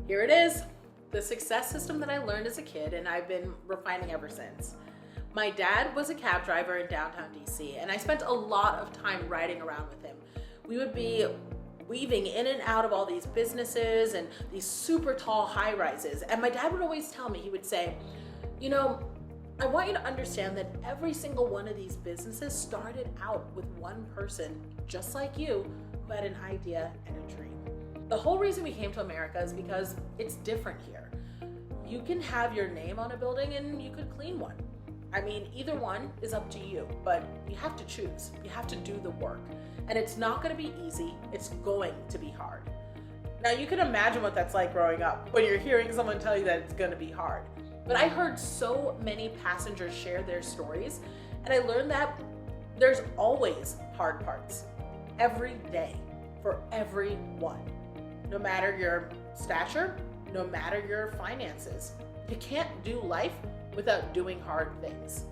Here it is, the success system that I learned as a kid and I've been refining ever since. My dad was a cab driver in downtown DC, and I spent a lot of time riding around with him. We would be weaving in and out of all these businesses and these super tall high rises. And my dad would always tell me, he would say, you know, I want you to understand that every single one of these businesses started out with one person just like you who had an idea and a dream. The whole reason we came to America is because it's different here. You can have your name on a building and you could clean one. I mean, either one is up to you, but you have to choose. You have to do the work. And it's not going to be easy. It's going to be hard. Now, you can imagine what that's like growing up when you're hearing someone tell you that it's going to be hard. But I heard so many passengers share their stories, and I learned that there's always hard parts every day for everyone. No matter your stature, no matter your finances, you can't do life without doing hard things.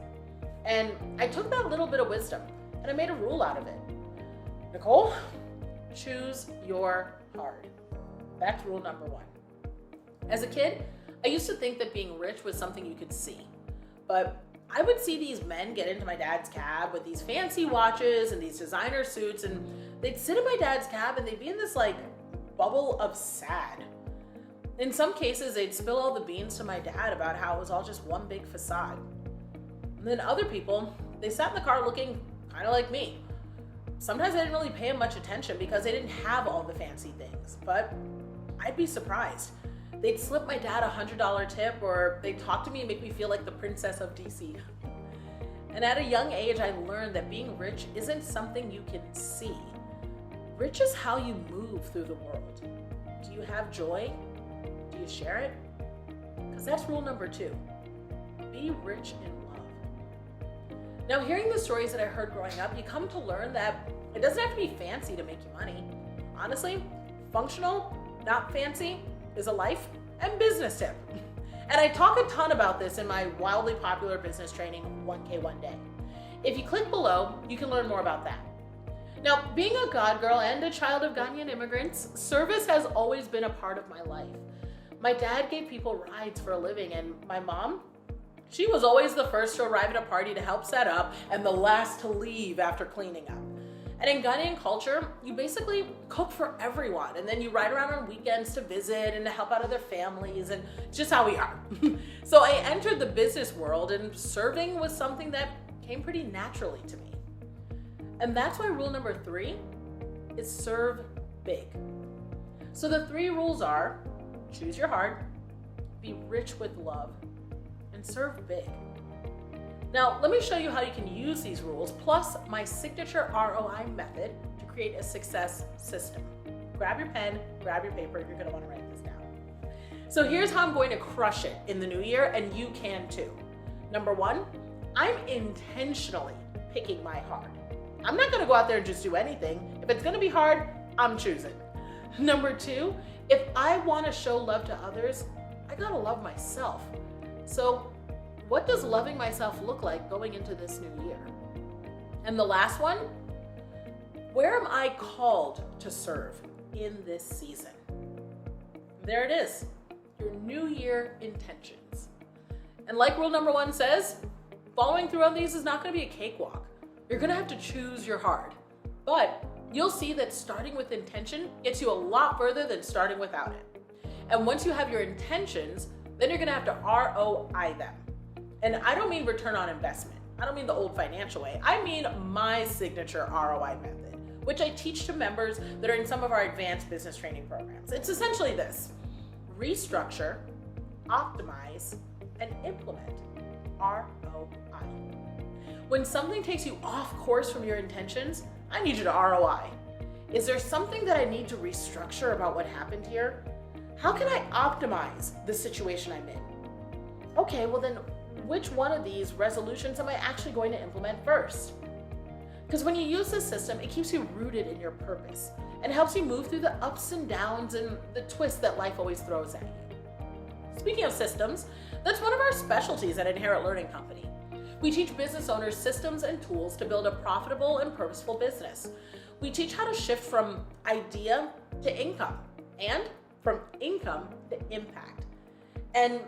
And I took that little bit of wisdom and I made a rule out of it. Nicole, choose your hard. That's rule number one. As a kid, I used to think that being rich was something you could see. But I would see these men get into my dad's cab with these fancy watches and these designer suits, and they'd sit in my dad's cab and they'd be in this like bubble of sad. In some cases, they'd spill all the beans to my dad about how it was all just one big facade. And then other people, they sat in the car looking kind of like me. Sometimes I didn't really pay them much attention because they didn't have all the fancy things, but I'd be surprised. They'd slip my dad a $100 tip, or they'd talk to me and make me feel like the princess of DC. And at a young age, I learned that being rich isn't something you can see. Rich is how you move through the world. Do you have joy? Do you share it? Because that's rule number 2. Be rich in love. Now, hearing the stories that I heard growing up, you come to learn that it doesn't have to be fancy to make you money. Honestly, functional, not fancy, is a life and business tip. And I talk a ton about this in my wildly popular business training, 1K One Day. If you click below, you can learn more about that. Now, being a God girl and a child of Ghanaian immigrants, service has always been a part of my life. My dad gave people rides for a living, and my mom, she was always the first to arrive at a party to help set up and the last to leave after cleaning up. And in Ghanaian culture, you basically cook for everyone, and then you ride around on weekends to visit and to help out other families, and it's just how we are. So I entered the business world, and serving was something that came pretty naturally to me. And that's why rule number 3 is serve big. So the 3 rules are: choose your heart, be rich with love, and serve big. Now, let me show you how you can use these rules, plus my signature ROI method to create a success system. Grab your pen, grab your paper, you're gonna wanna write this down. So here's how I'm going to crush it in the new year, and you can too. Number 1, I'm intentionally picking my hard. I'm not gonna go out there and just do anything. If it's gonna be hard, I'm choosing. Number 2, if I wanna show love to others, I gotta love myself. So what does loving myself look like going into this new year? And the last one, where am I called to serve in this season? There it is, your New Year intentions. And like rule number 1 says, following through on these is not gonna be a cakewalk. You're gonna have to choose your hard. But you'll see that starting with intention gets you a lot further than starting without it. And once you have your intentions, then you're gonna have to ROI them. And I don't mean return on investment. I don't mean the old financial way. I mean my signature ROI method, which I teach to members that are in some of our advanced business training programs. It's essentially this: restructure, optimize, and implement ROI. When something takes you off course from your intentions, I need you to ROI. Is there something that I need to restructure about what happened here? How can I optimize the situation I'm in? Okay, well then, which one of these resolutions am I actually going to implement first? Because when you use this system, it keeps you rooted in your purpose and helps you move through the ups and downs and the twists that life always throws at you. Speaking of systems, that's one of our specialties at Inherit Learning Company. We teach business owners systems and tools to build a profitable and purposeful business. We teach how to shift from idea to income and from income to impact. And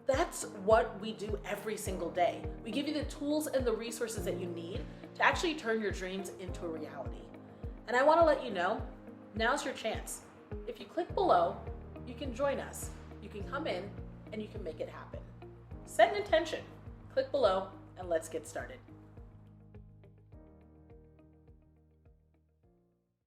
that's what we do every single day. We give you the tools and the resources that you need to actually turn your dreams into a reality. And I want to let you know, now's your chance. If you click below, you can join us. You can come in and you can make it happen. Set an intention. Click below and let's get started.